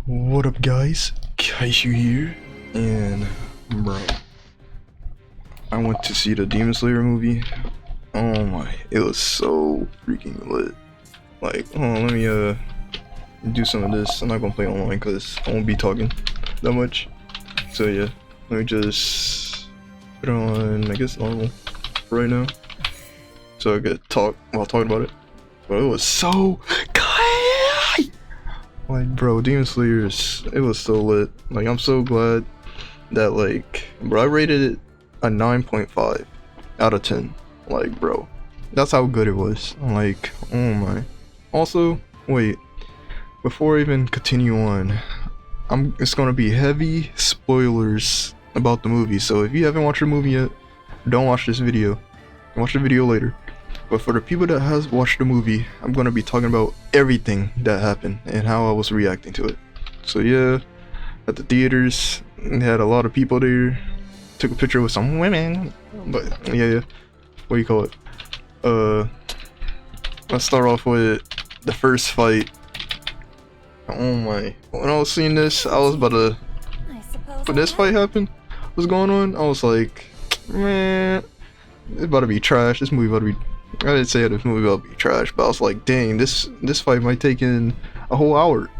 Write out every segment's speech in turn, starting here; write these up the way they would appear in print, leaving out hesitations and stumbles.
What up, guys? Kaishu here, and bro, I went to see the Demon Slayer movie. Oh my, it was so freaking lit. Like, hold on, let me do some of this. I'm not gonna play online because I won't be talking that much. So yeah, let me just put on, I guess, normal right now, so I could talk while talking about it. But it was so good. Like, bro, Demon Slayer it was so lit. Like, I'm so glad that, like, bro, I rated it a 9.5 out of 10. Like, bro, that's how good it was. I'm like, oh my. Also, wait, before I even continue on, it's gonna be heavy spoilers about the movie. So if you haven't watched the movie yet, don't watch this video. Watch the video later. But for the people that has watched the movie, I'm gonna be talking about everything that happened and how I was reacting to it. So yeah, at the theaters, they had a lot of people there. Took a picture with some women, but yeah. What do you call it? Let's start off with the first fight. Oh my! When I was seeing this, I was about to. When this fight happened, what's going on? I was like, man, it's about to be trash. This movie about to be. I didn't say this movie about to be trash, but I was like, dang, this fight might take in a whole hour,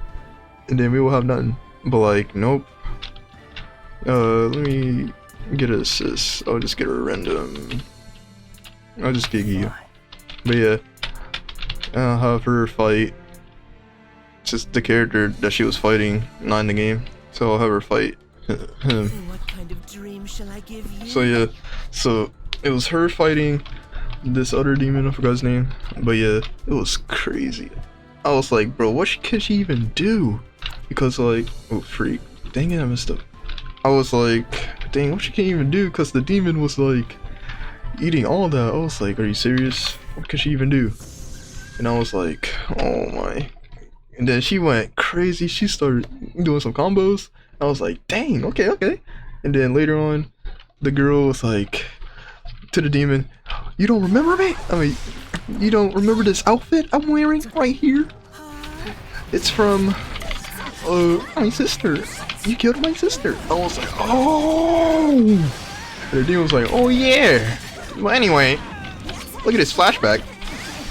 and then we will have nothing. But like, nope. Let me get an assist. I'll just get a random. I'll just get giyu. But yeah, I'll have her fight. It's just the character that she was fighting, not in the game. So I'll have her fight him. What kind of dream shall I give you? So yeah, so it was her fighting this other demon, I forgot his name, but yeah, it was crazy. I was like, bro, what could she even do? Because like, oh freak, dang it, I messed up. I was like, dang, what she can't even do? Because the demon was like eating all that. I was like, are you serious? What could she even do? And I was like, oh my. And then she went crazy. She started doing some combos. I was like, dang, okay. And then later on, the girl was like to the demon, you don't remember me? I mean, you don't remember this outfit I'm wearing right here? It's from, my sister. You killed my sister. I was like, oh. And the demon was like, oh yeah. Well, anyway, look at this flashback.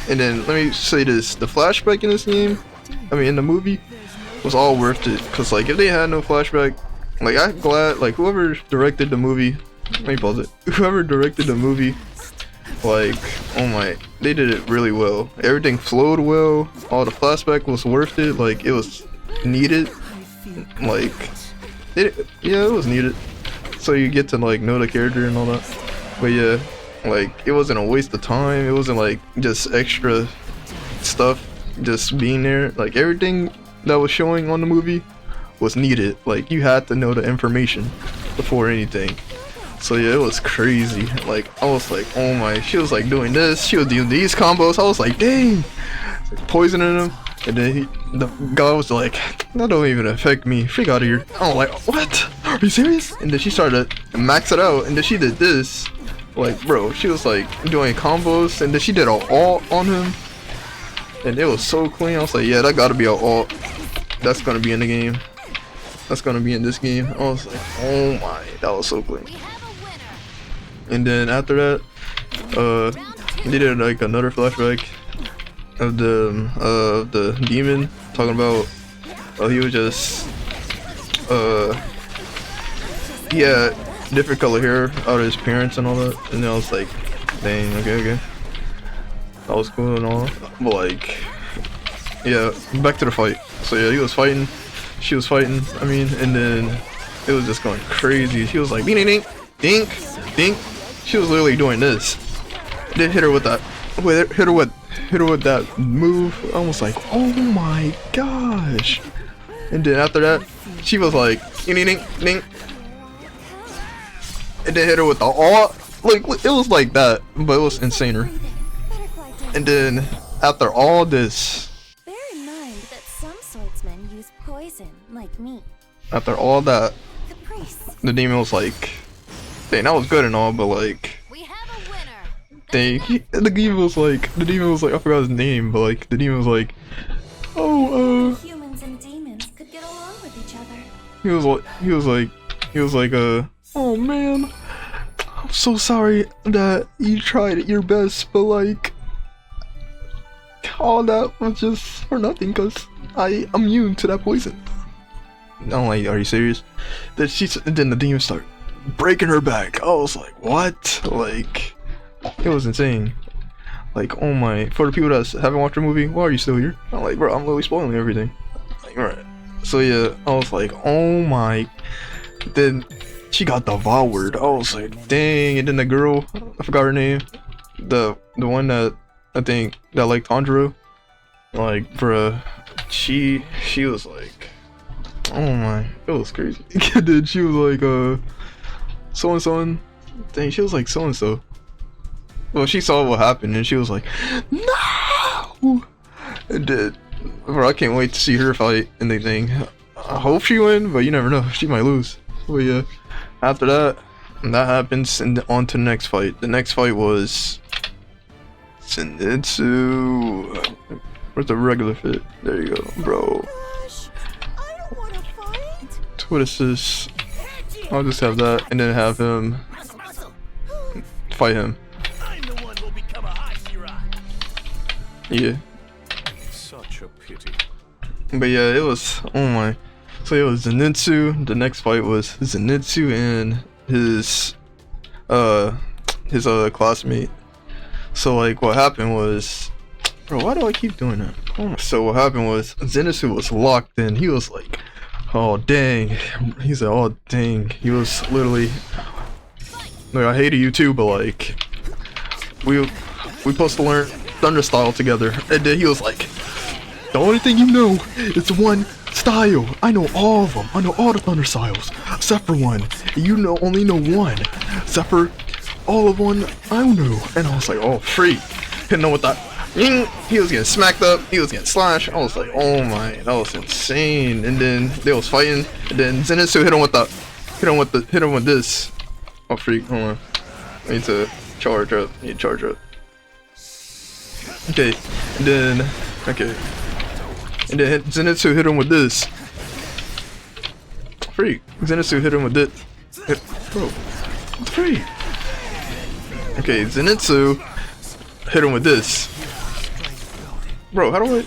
And then let me say this: the flashback in this game, I mean, in the movie, was all worth it. Cause like, if they had no flashback, like, I'm glad, like, whoever directed the movie. Let me pause it. Whoever directed the movie, like, oh my, they did it really well. Everything flowed well. All the flashback was worth it. Like, it was needed. Like, yeah, it was needed. So you get to like know the character and all that. But yeah, like, it wasn't a waste of time. It wasn't like just extra stuff just being there. Like, everything that was showing on the movie was needed. Like, you had to know the information before anything. So yeah, it was crazy. Like, I was like, oh my, she was like doing this, she was doing these combos. I was like, dang, like, poisoning him. And then the guy was like, that don't even affect me, freak out of here. I was like, what, are you serious? And then she started to max it out, and then she did this. Like, bro, she was like doing combos, and then she did an ult on him, and it was so clean. I was like, yeah, that gotta be an ult. That's gonna be in the game. That's gonna be in this game. I was like, oh my, that was so clean. And then after that, they did like another flashback of the demon, talking about he was just he had different color hair out of his parents and all that. And then I was like, dang, okay, that was cool and all, but like, yeah, back to the fight. So yeah, he was fighting, she was fighting, I mean, and then it was just going crazy. She was like, ding ding ding ding. She was literally doing this. Then hit her with that, hit her with that move. I was like, oh my gosh. And then after that, she was like, ding ding ding, and then hit her with the ult. Like, it was like that, but it was insaner. And then after all this, bear in mind that some swordsmen use poison, like me. After all that, The priest. the demon was like, dang, that was good and all, but like, We have a winner. dang, the demon was like, I forgot his name, but like, the demon was like, oh, Humans and demons could get along with of each other. He was like, oh man, I'm so sorry that you tried your best, but like, all that was just for nothing because I'm immune to that poison. I'm like, are you serious? Then the demon started breaking her back. I was like, what? Like, it was insane. Like, oh my, for the people that haven't watched the movie, why are you still here? I'm like, bro, I'm literally spoiling everything. Like, right. So yeah, I was like, oh my. Then she got devoured. I was like, dang. And then the girl, I forgot her name, the one that I think that liked Tanjiro, like, bruh, she was like, oh my, it was crazy. And then she was like, so and so, dang, she was like so and so. Well, she saw what happened and she was like, no. And then, bro, I can't wait to see her fight and the thing. I hope she win, but you never know, she might lose. But yeah, after that happens, and on to the next fight. The next fight was Zenitsu. Where's the regular fit? There you go, bro. Gosh, I don't want to fight. What is this? I'll just have that, and then have him fight him. I'm the one who'll become a Hashira. Yeah. Such a pity. But yeah, it was, oh my. So it was Zenitsu. The next fight was Zenitsu and his classmate. So like what happened was, bro, why do I keep doing that? Oh, so what happened was Zenitsu was locked in. He was like, oh dang. He said, oh dang. He was literally, like, I hated you too, but like we supposed to learn Thunder style together. And then he was like, the only thing you know is one style. I know all of them. I know all the Thunder styles except for one. You only know one. Except for all of one I know. And I was like, oh, freak. Didn't know what that. He was getting smacked up. He was getting slashed. I was like, oh my, that was insane. And then they was fighting. And then Zenitsu hit him with this. Oh, freak. Hold on. I need to charge up. Okay. And then, okay. And then Zenitsu hit him with this. Freak. Zenitsu hit him with this. Bro. Freak. Okay, Zenitsu hit him with this. Bro, how do I...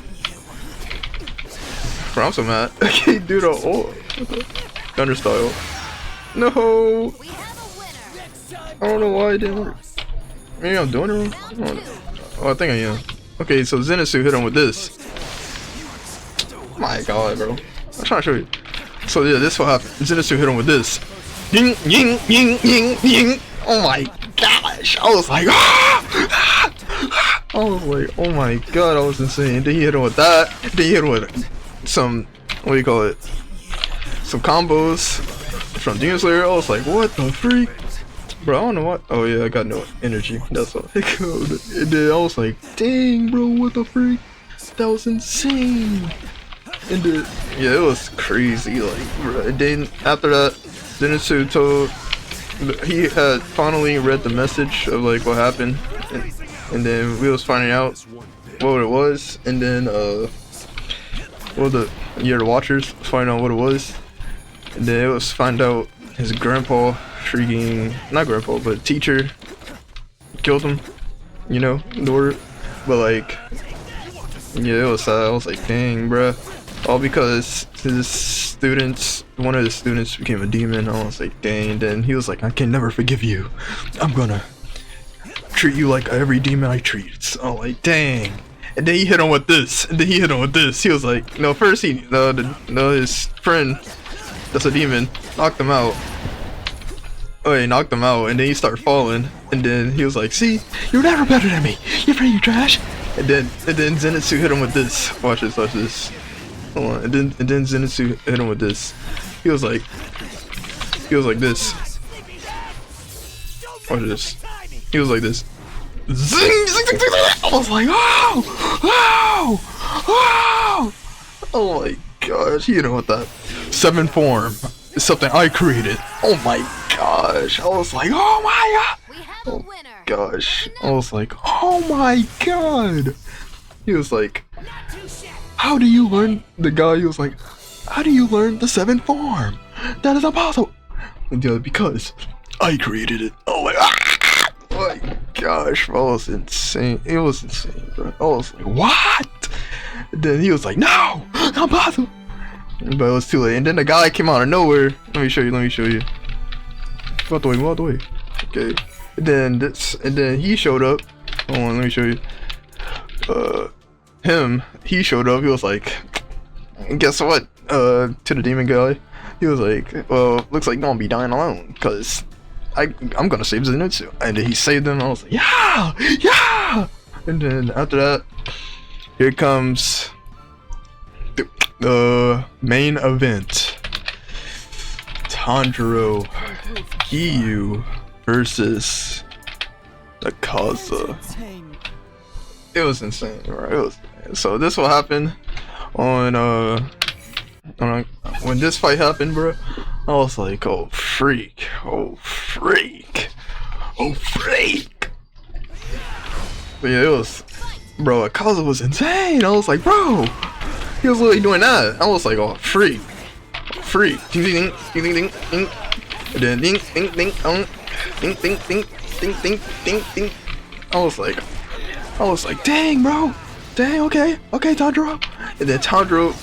Bro, I'm so mad. I can't do the ult. Thunder style. No! I don't know why it didn't work. Maybe I'm doing it wrong? Oh, I think I am. Okay, so Zenitsu hit him with this. My god, bro. I'm trying to show you. So yeah, this what happened. Zenitsu hit him with this. Ying, ying, ying, ying, ying. Oh my gosh. I was like, ah! I was like, oh my god, that was insane. Then he hit him with that. Then he hit him with some, what do you call it? Some combos from Demon Slayer. I was like, what the freak? Bro, I don't know what. Oh yeah, I got no energy. That's all. And then I was like, dang, bro, what the freak? That was insane. And then, yeah, it was crazy. Like, bro. And then after that, Zenitsu told, he had finally read the message of like what happened, and then we was finding out what it was, and then the Watchers find out what it was, and then it was find out his grandpa, freaking, not grandpa, but teacher, killed him, you know, the word, but like, yeah, it was sad. I was like, dang, bruh. All because his students, one of his students became a demon. I was like, dang. Then he was like, I can never forgive you. I'm gonna treat you like every demon I treat. So I'm like, dang. And then he hit him with this. And then he hit him with this. He was like, no, first his friend, that's a demon, knocked him out. Oh, he knocked him out, and then he started falling. And then he was like, see, you're never better than me. You're pretty trash. And then Zenitsu hit him with this. Watch this. Hold on. And then Zenitsu hit him with this. He was like this. Watch this. He was like this. Zing, zing, zing, zing, zing. I was like, oh, oh, oh. Oh my gosh, he hit him with that. 7 form is something I created. Oh my gosh. I was like, oh my god. Oh gosh. I was like, oh my god. He was like, how do you learn? The guy, he was like, how do you learn the 7th form? That is impossible. And the other, because I created it. Oh my god. Oh my gosh, bro, it was insane. It was insane, bro. I was like, what? And then he was like, no, not possible. But it was too late. And then the guy came out of nowhere. Let me show you. Move out the way. Okay. And then he showed up. Hold on, let me show you. He showed up. He was like, guess what? To the demon guy, he was like, well, looks like you're gonna be dying alone, cause I'm gonna save Zenitsu. And then he saved him. I was like, yeah. And then after that, here comes the main event. Tanjiro, Giyu versus akaza. It was insane, bro. So this will happen on when this fight happened, bro. I was like, oh freak. But yeah, it was, bro. Akaza was insane. I was like, bro, he was literally doing that. I was like, oh freak. Ding ding ding ding ding. And then ding ding ding ding. I was like, dang, bro. Dang, okay, Tanjiro. And then Tanjiro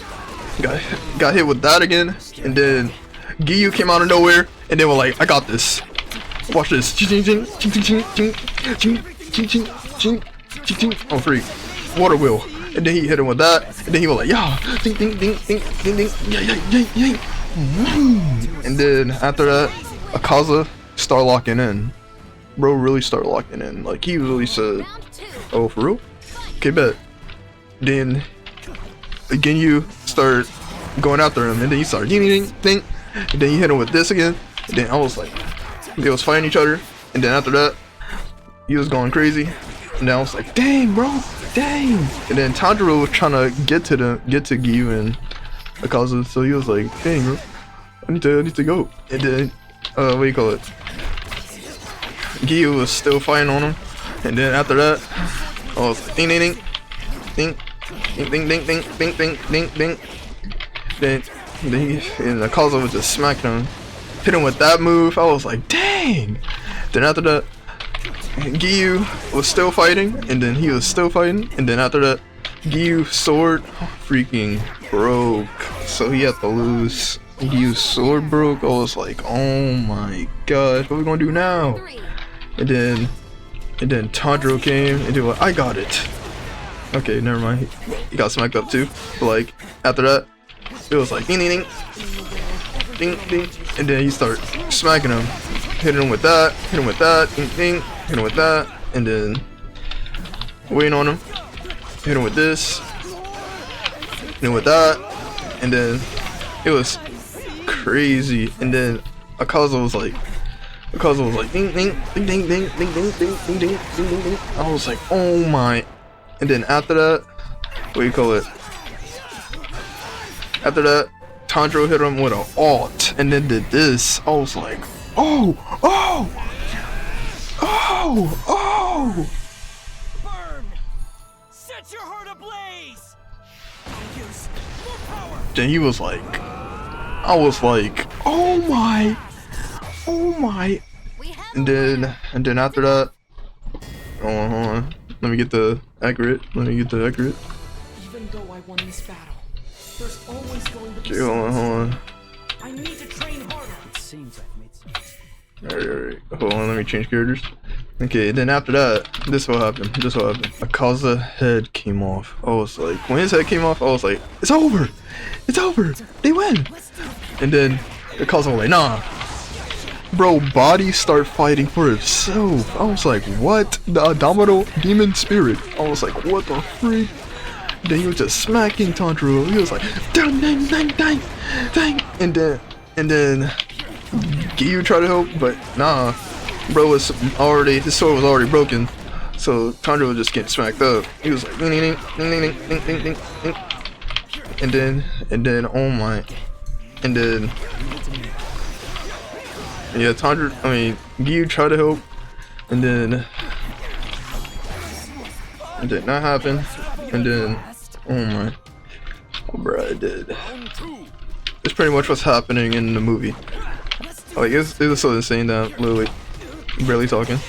got hit with that again. And then Giyu came out of nowhere. And they were like, I got this. Watch this. Oh, freak. Water wheel. And then he hit him with that. And then he was like, yeah. Ding, ding, ding, ding, ding, ding. Yeah. And then after that, akaza start locking in. Bro really started locking in. Like, he really said, oh, for real? Okay, bet. Then again, you start going after him, and then you start ding, and then you hit him with this again. And then I was like, they was fighting each other, and then after that, he was going crazy. And then I was like, dang, bro, dang. And then Tanjiro was trying to get to Giyu and akaza, so he was like, dang, bro, I need to go. And then what do you call it? Giyu was still fighting on him, and then after that, I was like, ding. Then the akaza was just smacking him, hit him with that move. I was like, dang. Then after that, Giyu was still fighting, and then he was still fighting, and then after that, Giyu's sword freaking broke, so he had to lose. Giyu's sword broke. I was like, oh my gosh, what are we gonna do now? And then Tanjiro came and they were like, I got it. Okay, never mind. He got smacked up too. But like after that, it was like ding, and then he started smacking him, hitting him with that, ding, hit him with that, and then waiting on him, hit him with this, hit him with that, and then it was crazy. And then akaza was like ding. I was like, oh my. And then after that, what do you call it? After that, Tanjiro hit him with an alt and then did this. I was like, oh. Burn! Set your heart ablaze! Use more power! Then he was like, I was like, oh my. And then after that, hold on. Let me get the accurate. Even though I won this battle, there's always going to be Okay, hold on. I need to train harder. It seems I've made some. Alright. Hold on, let me change characters. Okay, then after that, this will happen. Akaza head came off. I was like, when his head came off, I was like, it's over. They win. And then Akaza was like, nah. Bro, body start fighting for himself. I was like, what? The Abdominal Demon Spirit. I was like, what the freak? Then he was just smacking Tanjiro. He was like, dang. And then Giyu tried to help, but nah. Bro was already, his sword was already broken. So Tanjiro was just getting smacked up. He was like, ding. And then, oh my. And then, yeah, Giyu tried to help, and then it did not happen, and then, oh my, oh bro, it did. it's pretty much what's happening in the movie. Like it was so insane that I'm literally barely talking.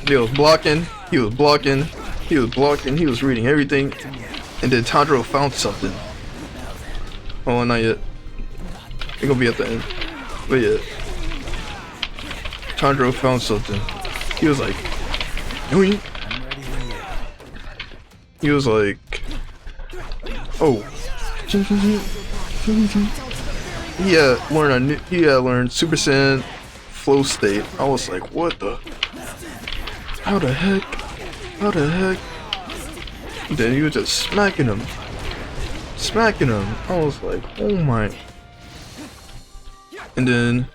He was blocking, he was blocking, he was blocking, he was reading everything, and then Tanjiro found something. Oh, not yet. It's gonna be at the end. But yeah. Tanjiro found something. He was like, Yoink. He was like, oh. He had learned Super Saiyan flow state. I was like, what the? How the heck? How the heck? And then he was just smacking him. Smacking him. I was like, oh my. And then,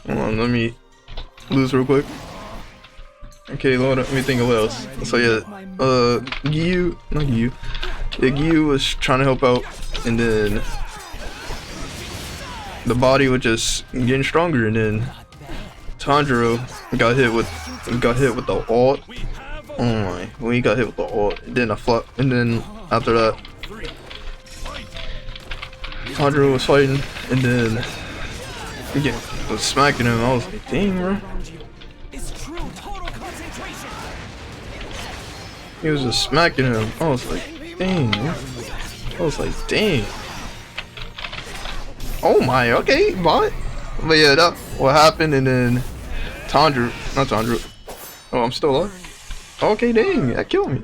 hold on, let me lose real quick. Okay, let me think of what else. So yeah, giyu, not giyu. Yeah, giyu was trying to help out, and then the body was just getting stronger, and then Tanjiro got hit with the ult. Oh my, when he got hit with the ult, and then and then after that, Tanjiro was fighting, and then again was smacking him. I was like, dang, bro. He was just smacking him. I was like, dang. I was like, dang. Oh my, okay, but yeah, that what happened, and then not Tanjiro. Oh, I'm still alive. Okay, dang, that killed me.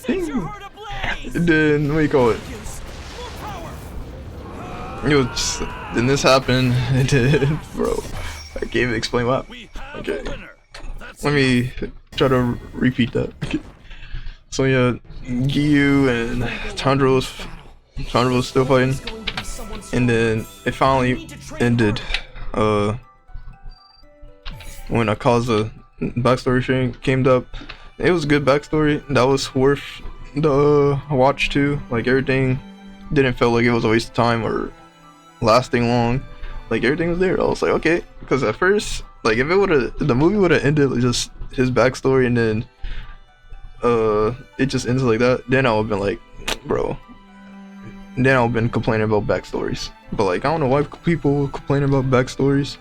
Dang. And then what do you call it? Then this happened, and then bro, I can't even explain what. Okay, let me try to repeat that. So yeah, Giyu and Tanjiro was still fighting, and then it finally ended when Akaza backstory thing came up. It was a good backstory that was worth the watch too. Like everything didn't feel like it was a waste of time or lasting long. Like everything was there. I was like, okay, because at first, like if the movie would have ended with just his backstory and then it just ends like that, then I would have been like, bro. Then I would have been complaining about backstories. But like, I don't know why people complain about backstories.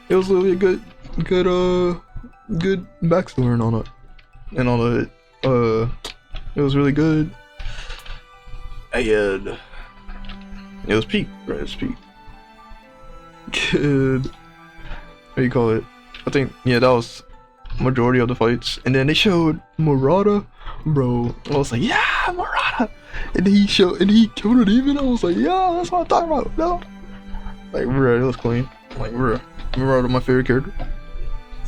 It was literally a good backstory and all that. And all that. It was really good. And it was peak, right? It was peak. Good. What do you call it? I think, yeah, that was majority of the fights. And then they showed Murata, bro. I was like, yeah, Murata. And he killed a demon. I was like, yeah, that's what I'm talking about. No. Like, bro, it was clean. Like, bro, Murata, my favorite character.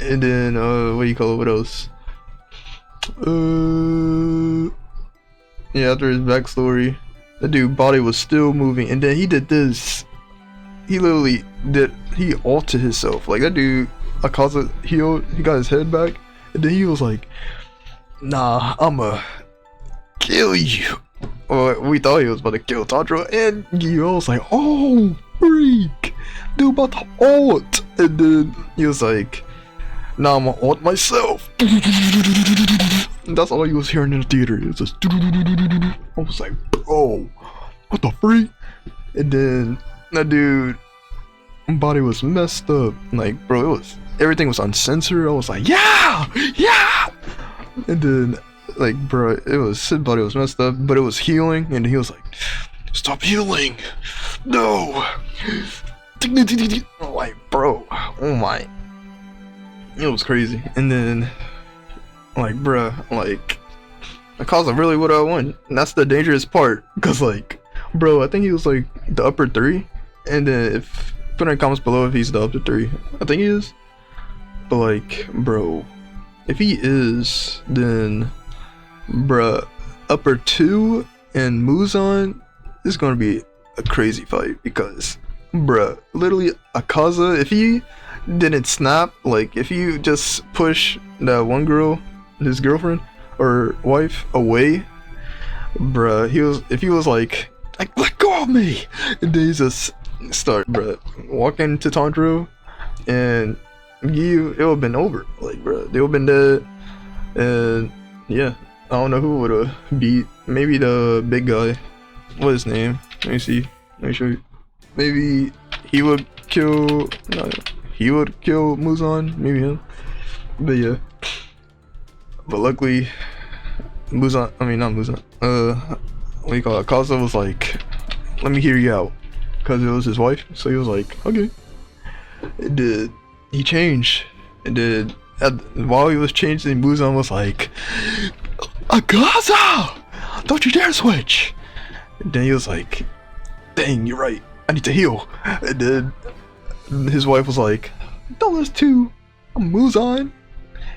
And then, what do you call it? What else? Yeah, after his backstory, the dude body was still moving, and then he did this. He literally he altered himself. Like that dude, Akaza, he got his head back, and then he was like, nah, I'ma kill you. Or we thought he was about to kill Tanjiro, and Giyu was like, oh, freak, dude about to ult. And then he was like, nah, I'ma ult myself. And that's all he was hearing in the theater. It was just I was like, bro, what the freak? And then that dude body was messed up. Like, bro, everything was uncensored. I was like, yeah. And then, like, bro, his body was messed up, but it was healing, and he was like, stop healing, no. Like, bro, oh my, it was crazy. And then, like, bruh, like, Akaza really would have won. And that's the dangerous part, cause like, bro, I think he was like the upper 3, and then if put in the comments below if he's the upper 3. I think he is. But like, bro, if he is, then bruh, upper 2 and Muzan is gonna be a crazy fight, because bruh, literally Akaza, if he didn't snap, like if you just push that one girl, his girlfriend or wife, away, bruh, if he was like let go of me, and then he just start, bruh, walking to Tanjiro and it would have been over. Like, bruh, they would have been dead. And yeah, I don't know who would have beat. Maybe the big guy. What's his name? Let me see. Let me show you. Maybe he would kill. No, he would kill Muzan. Maybe him. But yeah. But luckily, Muzan. I mean, not Muzan. What do you call it? Akaza was like, "Let me hear you out," because it was his wife. So he was like, "Okay." It did. He changed. It did. While he was changing, Muzan was like, "Akaza! Don't you dare switch!" And then he was like, "Dang, you're right. I need to heal." And then his wife was like, "Don't listen to Muzan.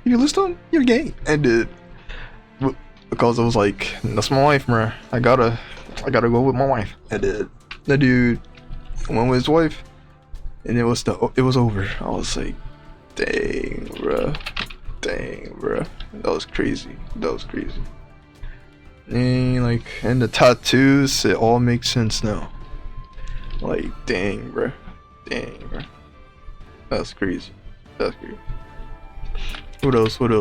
If you listen to him, you're gay." And then Akaza was like, "That's my wife, bruh. I gotta go with my wife." And then the dude went with his wife, and it was over. I was like, dang, bruh. That was crazy. And like, and the tattoos, it all makes sense now. Like, dang, bruh. That's crazy. What else? What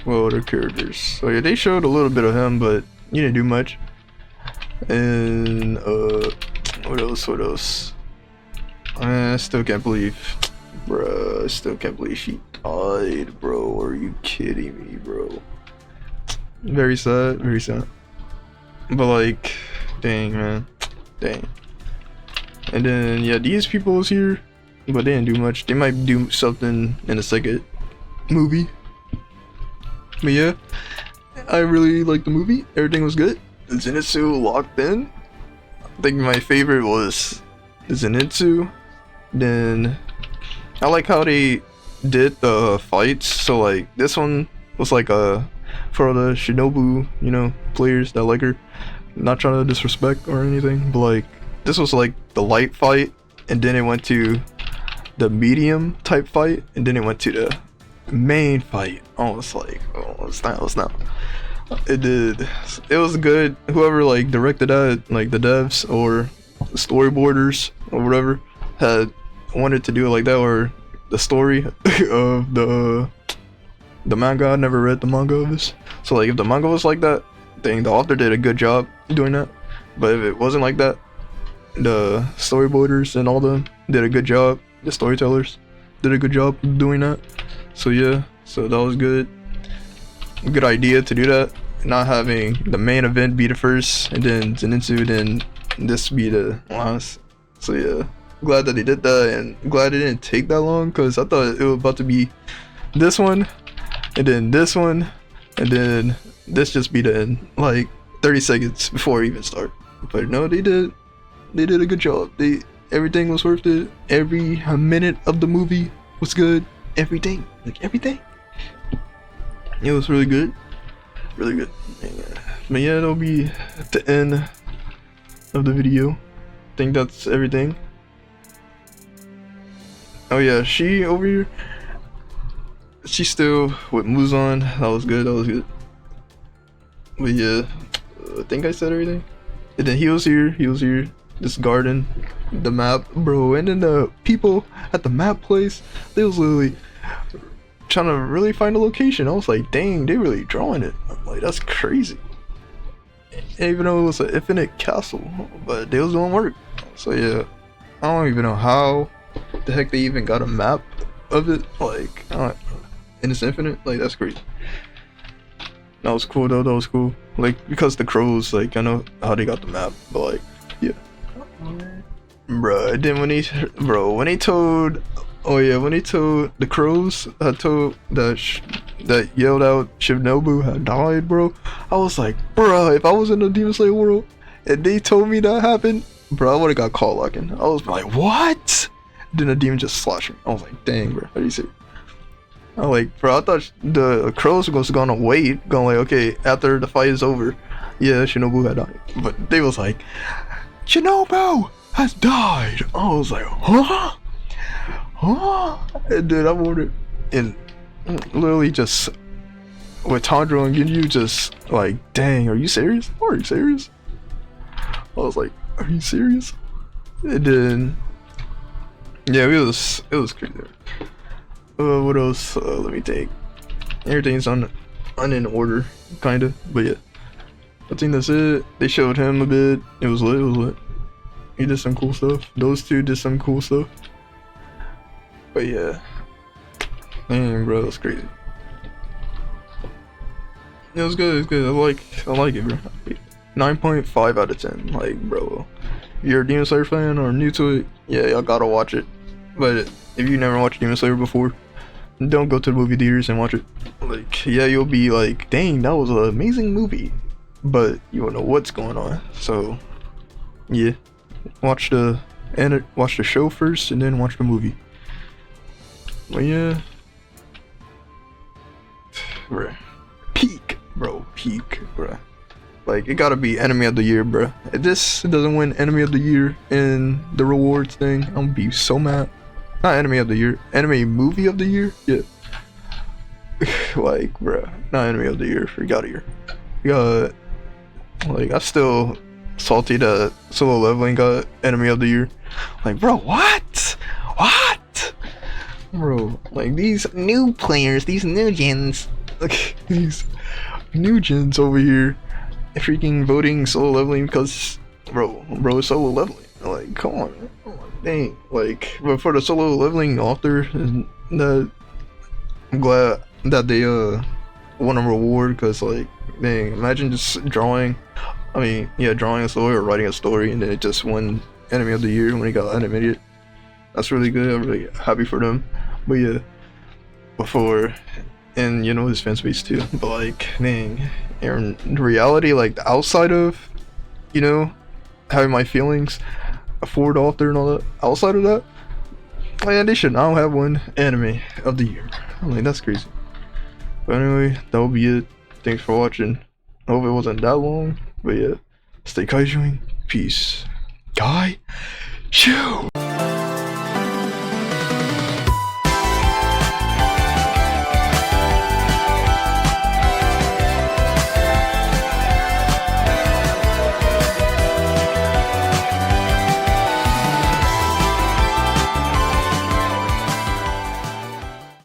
other characters? So yeah, they showed a little bit of him, but he didn't do much. And what else? I still can't believe, bruh. She died, bro. Are you kidding me, bro? Very sad. But like, dang, man, dang. And then yeah, these people was here, but they didn't do much. They might do something in the second movie. But yeah, I really liked the movie. Everything was good. Zenitsu locked in. I think my favorite was Zenitsu. Then I like how they did the fights. So like this one was like for the Shinobu, players that like her. Not trying to disrespect or anything, but like this was like the light fight, and then it went to the medium type fight, and then it went to the main fight. It's not. It was good. Whoever like directed that, like the devs or the storyboarders or whatever, had wanted to do it like that, or the story of the manga. I never read the manga of this, so like if the manga was like that, the author did a good job doing that. But if it wasn't like that, the storyboarders and all them did a good job. The storytellers did a good job doing that. So yeah, so that was good. Good idea to do that. Not having the main event be the first, and then Zenitsu, then this be the last. So yeah, glad that they did that, and glad it didn't take that long, because I thought it was about to be this one, and then this one, and then this just be the end, like 30 seconds before it even start. But no, they did a good job. Everything was worth it. Every minute of the movie was good. Everything. It was really good. But yeah, that'll be the end of the video. I think that's everything. Oh yeah, she over here, she's still with Muzan. That was good. But yeah, I think I said everything. And then he was here, this garden, the map, bro, and then the people at the map place, they was literally trying to really find a location. I was like, dang, they really drawing it. I'm like, that's crazy. Even though it was an infinite castle, but they was doing work. So yeah, I don't even know how the heck they even got a map of it, like, and it's infinite. Like, that's crazy. That was cool though. Like, because the crows, like, I know how they got the map, but like, yeah. Bruh, then when he told the crows that yelled out Shinobu had died, bro, I was like, bruh, if I was in the Demon Slayer world and they told me that happened, bro, I would've got call locking. I was like, what? Then the demon just slashed me. I was like, dang, bro, are you serious? I'm like, bro, I thought the crows was gonna wait, going like, okay, after the fight is over, yeah, Shinobu had died. But they was like, Shinobu has died. I was like, huh? And then I ordered, and literally just with Tanjiro and Giyu, just like, dang, are you serious? I was like, are you serious? And then yeah, it was crazy. What else? Let me think. everything's in order, kinda. But yeah, I think that's it. They showed him a bit. It was lit. It was lit. He did some cool stuff. Those two did some cool stuff. But yeah, dang, bro, that's crazy. It was good. It's good. I like it, bro. 9.5 out of 10. Like, bro, if you're a Demon Slayer fan or new to it, yeah, y'all gotta watch it. But if you never watched Demon Slayer before, don't go to the movie theaters and watch it. Like, yeah, you'll be like, dang, that was an amazing movie, but you won't know what's going on. So, yeah, watch the show first and then watch the movie. But yeah, bro, peak, bro. Like, it gotta be Anime of the Year, bro. If this doesn't win Anime of the Year in the rewards thing, I'm gonna be so mad. Not Anime of the Year, Anime Movie of the Year? Yeah. Like, bro, not Anime of the Year, freak out of here. Like, I'm still salty that Solo Leveling got Anime of the Year. Like, bro, what? What? Bro, like, these new players, these new gens, like, these new gens over here, freaking voting Solo Leveling because, bro, it's Solo Leveling. Like, come on, man. Dang. Like, but for the Solo Leveling author, that I'm glad that they won a reward, because, like, dang, imagine just drawing a story or writing a story and then it just won Anime of the Year when it got animated. That's really good. I'm really happy for them. But yeah, and you know, his fan space too, but like, dang, in reality, like, outside of, you know, having my feelings for the author and all that, outside of that, man, they should now have one Anime of the Year. I mean, that's crazy. But anyway, that will be it. Thanks for watching. I hope it wasn't that long, but yeah, stay kaishuing. Peace. Kaishu!